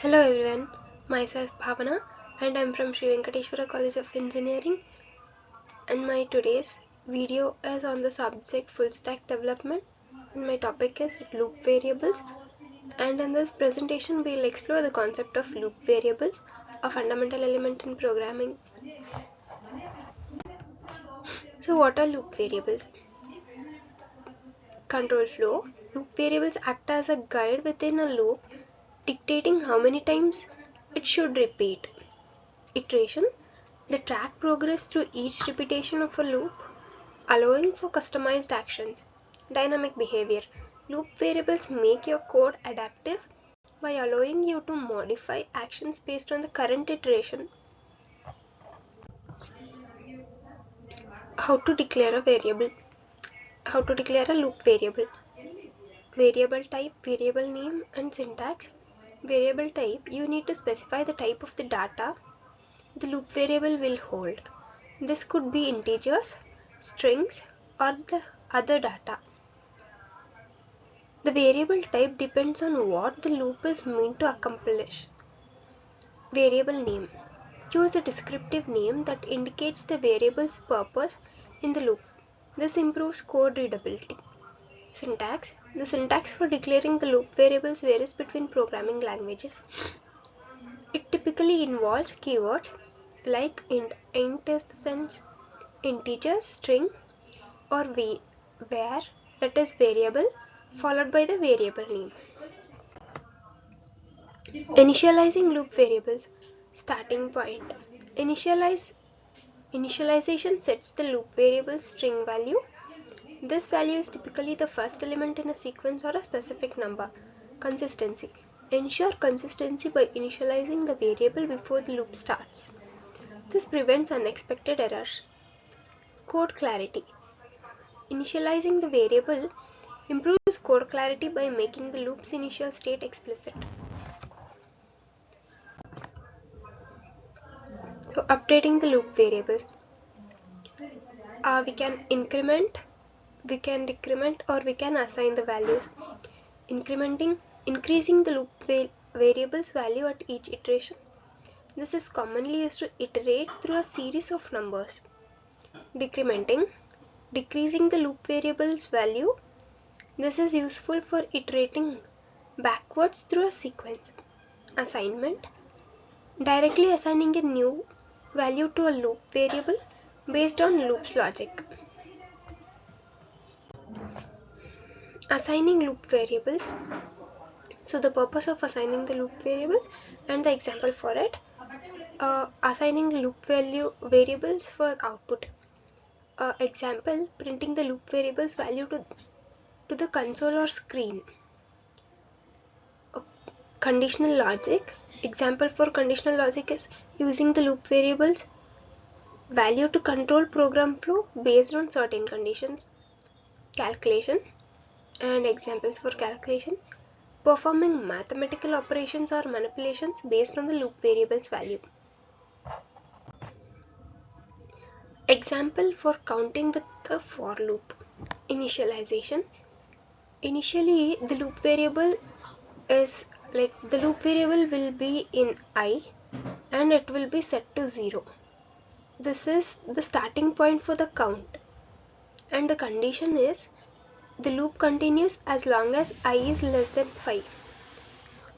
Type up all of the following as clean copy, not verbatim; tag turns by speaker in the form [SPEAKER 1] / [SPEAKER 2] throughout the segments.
[SPEAKER 1] Hello everyone, myself Bhavana and I am from Sri Venkateshwara College of Engineering, and my today's video is on the subject full stack development, and my topic is loop variables. And in this presentation we will explore the concept of loop variables, a fundamental element in programming. So what are loop variables? Control flow. Loop variables act as a guide within a loop, dictating how many times it should repeat. Iteration. They track progress through each repetition of a loop, allowing for customized actions. Dynamic behavior. Loop variables make your code adaptive by allowing you to modify actions based on the current iteration. How to declare a variable? How to declare a loop variable? Variable type, variable name, and syntax. Variable type, you need to specify the type of the data the loop variable will hold. This could be integers, strings, or the other data. The variable type depends on what the loop is meant to accomplish. Variable name. Choose a descriptive name that indicates the variable's purpose in the loop. This improves code readability. Syntax. The syntax for declaring the loop variables varies between programming languages. It typically involves keywords like int is the sense, integer, string, or where, that is variable, followed by the variable name. Initializing loop variables. Starting point. Initialization sets the loop variable's string value. This value is typically the first element in a sequence or a specific number. Consistency. Ensure consistency by initializing the variable before the loop starts. This prevents unexpected errors. Code clarity. Initializing the variable improves code clarity by making the loop's initial state explicit. So updating the loop variables. We can increment, we can decrement, or we can assign the values. Increasing the loop variable's value at each iteration. This is commonly used to iterate through a series of numbers. Decrementing, decreasing the loop variable's value. This is useful for iterating backwards through a sequence. Assignment, directly assigning a new value to a loop variable based on loop's logic. Assigning loop variables. So the purpose of assigning the loop variables and the example for it. Assigning loop variables for output. Example, printing the loop variables value to the console or screen. Conditional logic. Example for conditional logic is using the loop variables value to control program flow based on certain conditions. Calculation and examples for calculation. Performing mathematical operations or manipulations based on the loop variable's value. Example for counting with the for loop. Initialization. Initially the loop variable will be in I and it will be set to 0. This is the starting point for the count, and the condition is the loop continues as long as I is less than 5.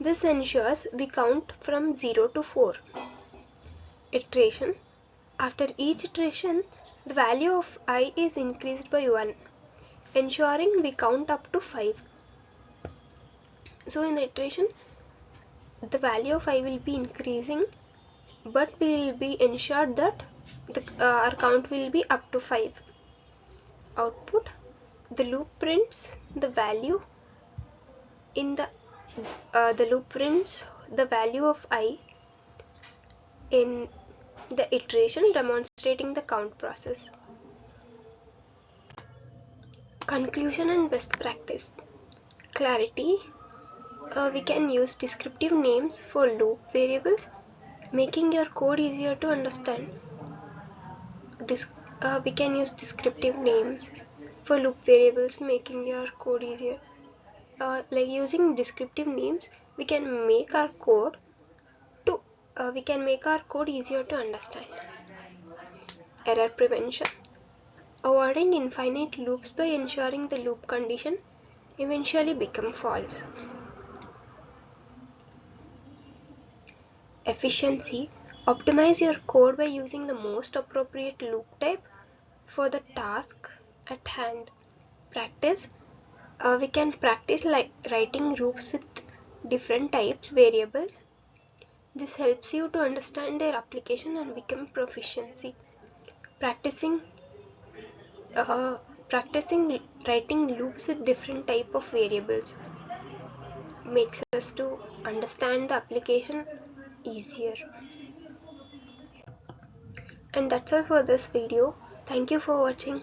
[SPEAKER 1] This ensures we count from 0 to 4. Iteration. After each iteration, the value of I is increased by 1, ensuring we count up to 5. So in the iteration, the value of I will be increasing, but we will be ensured that our count will be up to 5. Output. The loop prints the value in the loop prints the value of I in the iteration, demonstrating the count process. Conclusion and best practice. Clarity. We can use descriptive names for loop variables, making your code easier to understand. We can use descriptive names for loop variables, making your code easier. Like using descriptive names, we can make our code we can make our code easier to understand. Error prevention. Avoiding infinite loops by ensuring the loop condition eventually become false. Efficiency. Optimize your code by using the most appropriate loop type for the task at hand. Practice. We can practice writing loops with different types variables. This helps you to understand their application and become proficiency. Practicing practicing writing loops with different type of variables makes us to understand the application easier. And that's all for this video. Thank you for watching.